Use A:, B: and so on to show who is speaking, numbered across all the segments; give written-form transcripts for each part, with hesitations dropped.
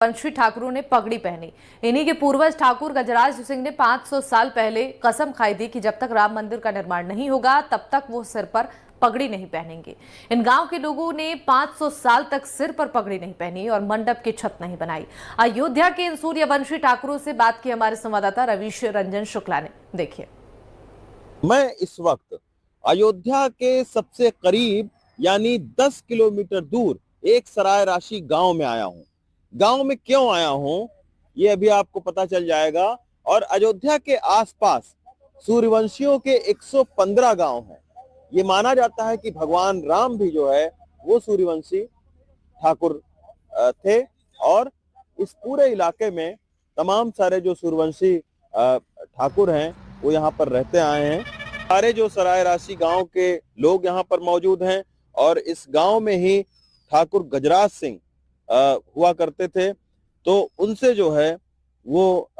A: वंशी ठाकुरों ने पगड़ी पहनी। इन्हीं के पूर्वज ठाकुर गजराज सिंह ने 500 साल पहले कसम खाई थी कि जब तक राम मंदिर का निर्माण नहीं होगा तब तक वो सिर पर पगड़ी नहीं पहनेंगे। इन गांव के लोगों ने 500 साल तक सिर पर पगड़ी नहीं पहनी और मंडप की छत नहीं बनाई। अयोध्या के इन सूर्यवंशी ठाकुरों से बात की हमारे संवाददाता रवीश रंजन शुक्ला ने। देखिए,
B: मैं इस वक्त अयोध्या के सबसे करीब यानी 10 किलोमीटर दूर एक सराय राशि गांव में आया हूं। गांव में क्यों आया हूं ये अभी आपको पता चल जाएगा। और अयोध्या के आसपास सूर्यवंशियों के 115 गांव हैं। ये माना जाता है कि भगवान राम भी जो है वो सूर्यवंशी ठाकुर थे और इस पूरे इलाके में तमाम सारे जो सूर्यवंशी ठाकुर हैं वो यहाँ पर रहते आए हैं। सारे जो सराय राशि गांव के लोग यहाँ पर मौजूद हैं और इस गांव में ही ठाकुर गजराज सिंह हुआ करते थे। तो उनसे जो है वो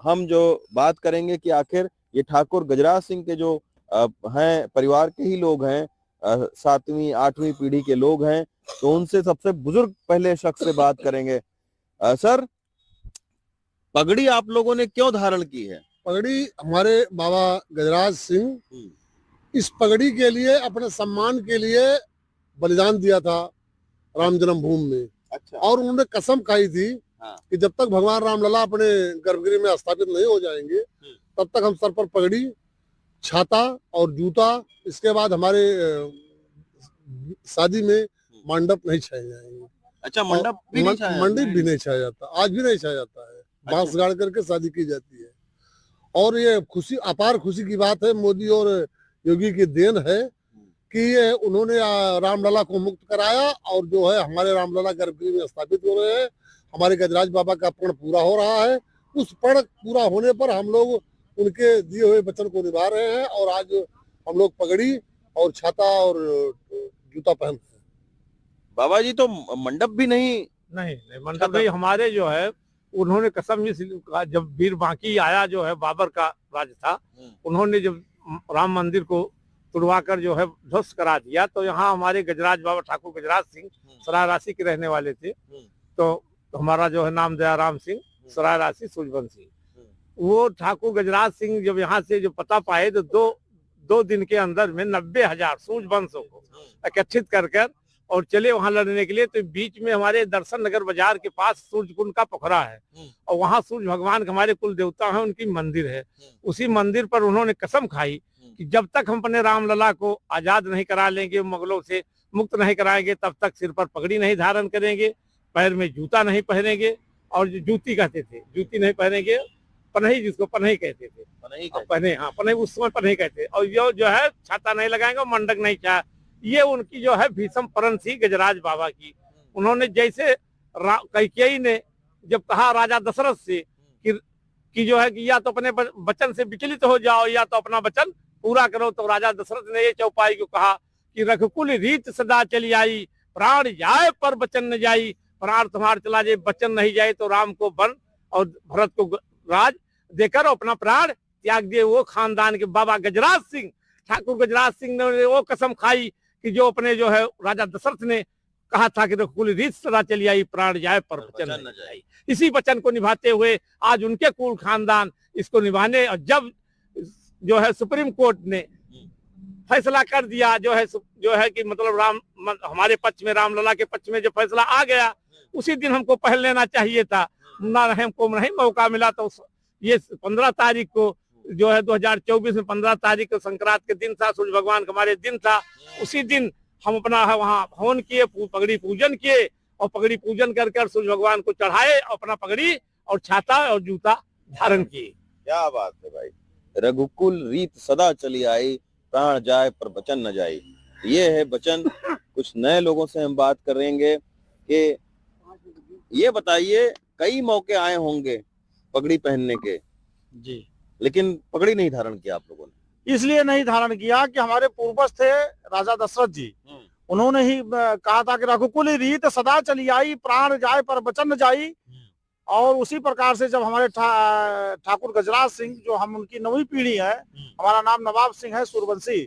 B: हम जो बात करेंगे कि आखिर ये ठाकुर गजराज सिंह के जो हैं परिवार के ही लोग हैं, 7वीं 8वीं पीढ़ी के लोग हैं। तो उनसे सबसे बुजुर्ग पहले शख्स से बात करेंगे। सर, पगड़ी आप लोगों ने क्यों धारण की है?
C: पगड़ी हमारे बाबा गजराज सिंह इस पगड़ी के लिए अपने सम्मान के लिए बलिदान दिया था राम जन्मभूमि में।
B: अच्छा।
C: और उन्होंने कसम खाई थी कि जब तक भगवान रामलला अपने गर्भगृह में स्थापित नहीं हो जाएंगे तब तक हम सर पर पगड़ी, छाता और जूता, इसके बाद हमारे शादी में मंडप नहीं छाए जाएंगे।
B: अच्छा, मंडप भी
C: नहीं छाया जाता, आज भी नहीं छाया जाता है। बांस गाड़ करके शादी की जाती है। और ये खुशी, अपार खुशी की बात है, मोदी और योगी की देन है कि ये उन्होंने रामलला को मुक्त कराया और जो है हमारे रामलला गर्भगृह में स्थापित हो रहे हैं। हमारे गजराज बाबा का प्रण पूरा हो रहा है। उस प्रण पूरा होने पर हम लोग उनके दिए हुए वचन को निभा रहे हैं और आज हम लोग पगड़ी और छाता और जूता पहनते हैं।
B: बाबा जी, तो मंडप भी नहीं
D: मंडप नहीं। हमारे जो है उन्होंने कसम ही जब वीर बांकी आया जो है बाबर का राज था, उन्होंने जब राम मंदिर को तुड़वाकर जो है ध्वस्त करा दिया तो यहाँ हमारे गजराज बाबा ठाकुर गजराज सिंह सराय राशि के रहने वाले थे। तो हमारा जो है नाम दया राम सिंह सराय राशि सूर्यवंशी, वो ठाकुर गजराज सिंह जब यहाँ से जो पता पाए तो दो दिन के अंदर में 90,000 सूर्यवंशों को एकत्रित कर और चले वहां लड़ने के लिए। तो बीच में हमारे दर्शन नगर बाजार के पास सूर्य कुंड का पोखरा है और वहां सूर्य भगवान हमारे कुल देवता हैं, उनकी मंदिर है। उसी मंदिर पर उन्होंने कसम खाई कि जब तक हम अपने रामलला को आजाद नहीं करा लेंगे, मुगलों से मुक्त नहीं कराएंगे, तब तक सिर पर पगड़ी नहीं धारण करेंगे, पैर में जूता नहीं पहनेंगे और जो जूती कहते थे, जूती नहीं पहनेंगे, पनही जिसको पनही कहते थे, पनही उस समय पनही कहते। और जो है छाता नहीं लगाएंगे, मंडक नहीं चाहे। ये उनकी जो है भीषम परन थी गजराज बाबा की। उन्होंने जैसे कैकेयी ने जब कहा राजा दशरथ से कि जो है कि या तो अपने वचन से विचलित हो जाओ या तो अपना वचन पूरा करो, तो राजा दशरथ ने ये चौपाई को कहा कि रघुकुल रीत सदा चली आई, प्राण जाए पर वचन न जाई। प्राण तुम्हारा चला जाए, वचन नहीं जाए तो राम को वन और भरत को राज देकर अपना प्राण त्याग दिए। वो खानदान के बाबा गजराज सिंह, ठाकुर गजराज सिंह ने वो कसम खाई कि जो अपने जो है राजा दशरथ ने कहा था कि रघुकुल रीत सदा चली आई, प्राण जाए पर वचन न जाए। इसी वचन को निभाते हुए आज उनके कुल खानदान इसको निभाने, और जब जो है सुप्रीम कोर्ट ने फैसला कर दिया जो है कि मतलब राम हमारे पक्ष में, रामलला के पक्ष में जो फैसला आ गया, उसी दिन हमको पहल लेना चाहिए था। ना हमको नहीं मौका मिला। तो ये 15 तारीख को जो है 2024 में 15 तारीख को संक्रांत के दिन था, सूर्य भगवान का हमारे दिन था। उसी दिन हम अपना वहाँ हवन किए, पगड़ी पूजन किए और पगड़ी पूजन करके सूर्य भगवान को चढ़ाए, अपना पगड़ी और छाता और जूता धारण किए।
B: क्या बात है भाई। रघुकुल रीत सदा चली आई, प्राण जाए पर वचन न जाए। ये है वचन। कुछ नए लोगों से हम बात करेंगे कि ये बताइए, कई मौके आए होंगे पगड़ी पहनने के
D: जी,
B: लेकिन पगड़ी नहीं धारण किया आप लोगों ने।
D: इसलिए नहीं धारण किया कि हमारे पूर्वज थे राजा दशरथ जी, उन्होंने ही कहा था कि रघुकुल रीत सदा चली आई, प्राण जाए पर वचन न जाई। और उसी प्रकार से जब हमारे ठाकुर गजराज सिंह, जो हम उनकी 9वीं पीढ़ी है, हमारा नाम नवाब सिंह है सूर्यवंशी,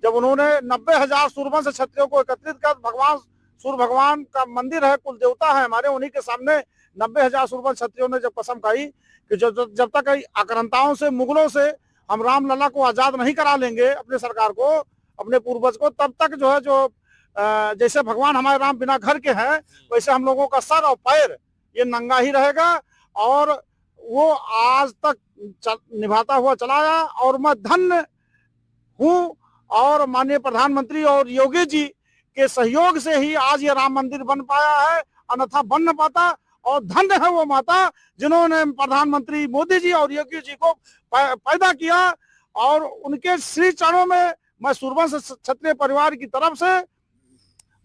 D: जब उन्होंने 90,000 सूर्यवंश क्षत्रियों को एकत्रित कर भगवान सूर्य भगवान का मंदिर है, कुल देवता है हमारे, उन्हीं के सामने
E: 90,000 सूरबंश क्षत्रियों ने जब कसम खाई कि जब तक आक्रांताओं से, मुगलों से हम रामलला को आजाद नहीं करा लेंगे, अपने सरकार को, अपने पूर्वज को, तब तक जो है जैसे भगवान हमारे राम बिना घर के हैं, वैसे हम लोगों का सर और पैर ये नंगा ही रहेगा। और वो आज तक निभाता हुआ चला आया और मैं धन्य हूँ। और माननीय प्रधानमंत्री और योगी जी के सहयोग से ही आज ये राम मंदिर बन पाया है, अन्यथा बन न पाता। और धन्य है वो माता जिन्होंने प्रधानमंत्री मोदी जी और योगी जी को पैदा किया। और उनके श्री चरणों में मैं सूरबंश क्षत्रिय परिवार की तरफ से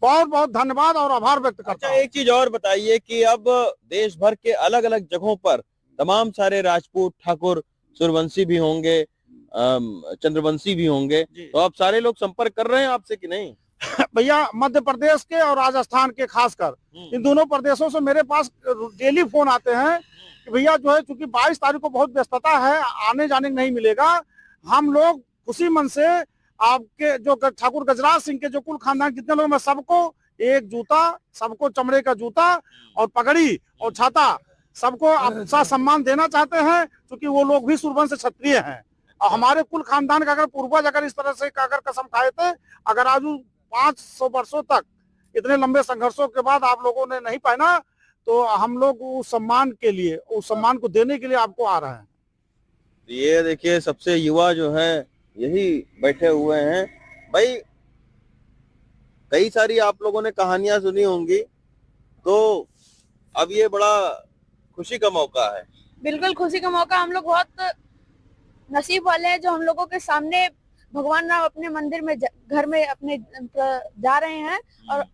E: बहुत बहुत धन्यवाद और आभार व्यक्त करता हूं।
B: एक चीज और बताइए कि अब देश भर के अलग अलग जगहों पर तमाम सारे राजपूत, ठाकुर, सूर्यवंशी भी होंगे, चंद्रवंशी भी होंगे, तो अब सारे लोग संपर्क कर रहे हैं आपसे कि नहीं?
E: भैया मध्य प्रदेश के और राजस्थान के खासकर इन दोनों प्रदेशों से मेरे पास डेली फोन आते हैं कि भैया जो है, चूंकि 22 तारीख को बहुत व्यस्तता है, आने जाने नहीं मिलेगा। हम लोग खुशी मन से आपके जो ठाकुर गजराज सिंह के जो कुल खानदान जितने लोग, मैं सबको एक जूता, सबको चमड़े का जूता और पगड़ी और छाता, सबको अच्छा सम्मान देना चाहते हैं, क्योंकि वो लोग भी सूरबंश क्षत्रिय हैं। और हमारे कुल खानदान का अगर पूर्वज अगर इस तरह से अगर कसम खाए थे, अगर आज 500 वर्षों तक इतने लंबे संघर्षों के बाद आप लोगों ने नहीं पहना, तो हम लोग उस सम्मान के लिए, उस सम्मान को देने के लिए आपको आ रहे हैं।
B: ये देखिए सबसे युवा जो है यही बैठे हुए हैं। भाई कई सारी आप लोगों ने कहानियां सुनी होंगी, तो अब ये बड़ा खुशी का मौका है।
F: बिल्कुल खुशी का मौका। हम लोग बहुत नसीब वाले हैं जो हम लोगों के सामने भगवान राम अपने मंदिर में घर में अपने जा रहे हैं। और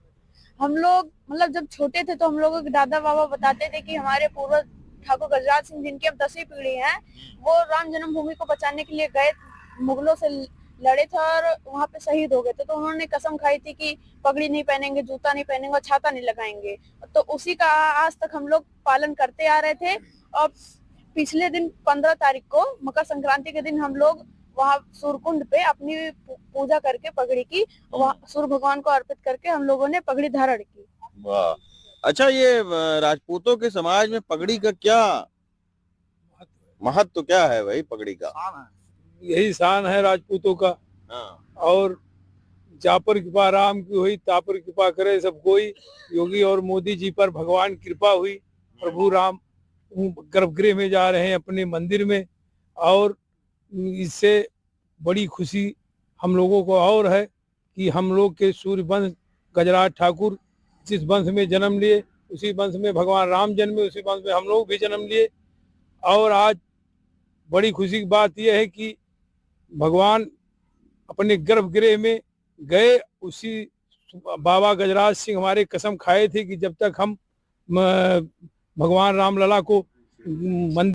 F: हम लोग मतलब जब छोटे थे तो हम लोगों के दादा बाबा बताते थे कि हमारे पूर्वज ठाकुर गजराज सिंह, जिनकी हम 10वीं पीढ़ी हैं, वो राम जन्मभूमि को बचाने के लिए गए, मुगलों से लड़े थे और वहां पे शहीद हो गए थे। तो उन्होंने कसम खाई थी कि पगड़ी नहीं पहनेंगे, जूता नहीं पहनेंगे और छाता नहीं लगाएंगे। तो उसी का आज तक हम लोग पालन करते आ रहे थे। और पिछले दिन 15 तारीख को मकर संक्रांति के दिन हम लोग वहाँ सूर्यकुंड पे अपनी पूजा करके पगड़ी की, वहाँ सूर्य भगवान को अर्पित करके हम लोगों ने पगड़ी धारण की।
B: वाह, अच्छा। ये राजपूतों के समाज में पगड़ी का क्या महत्व क्या है भाई? पगड़ी का
G: यही शान है राजपूतों का। और जापर कृपा राम की हुई, तापर कृपा करे सब कोई। योगी और मोदी जी पर भगवान कृपा हुई, प्रभु राम गर्भगृह में जा रहे हैं अपने मंदिर में। और इससे बड़ी खुशी हम लोगों को और है कि हम लोग के सूर्यवंश गजराज ठाकुर जिस वंश में जन्म लिए, उसी वंश में भगवान राम जन्मे, उसी वंश में हम लोग भी जन्म लिए। और आज बड़ी खुशी की बात यह है कि भगवान अपने गर्भगृह में गए, उसी बाबा गजराज सिंह हमारे कसम खाए थे कि जब तक हम भगवान रामलला को मंदिर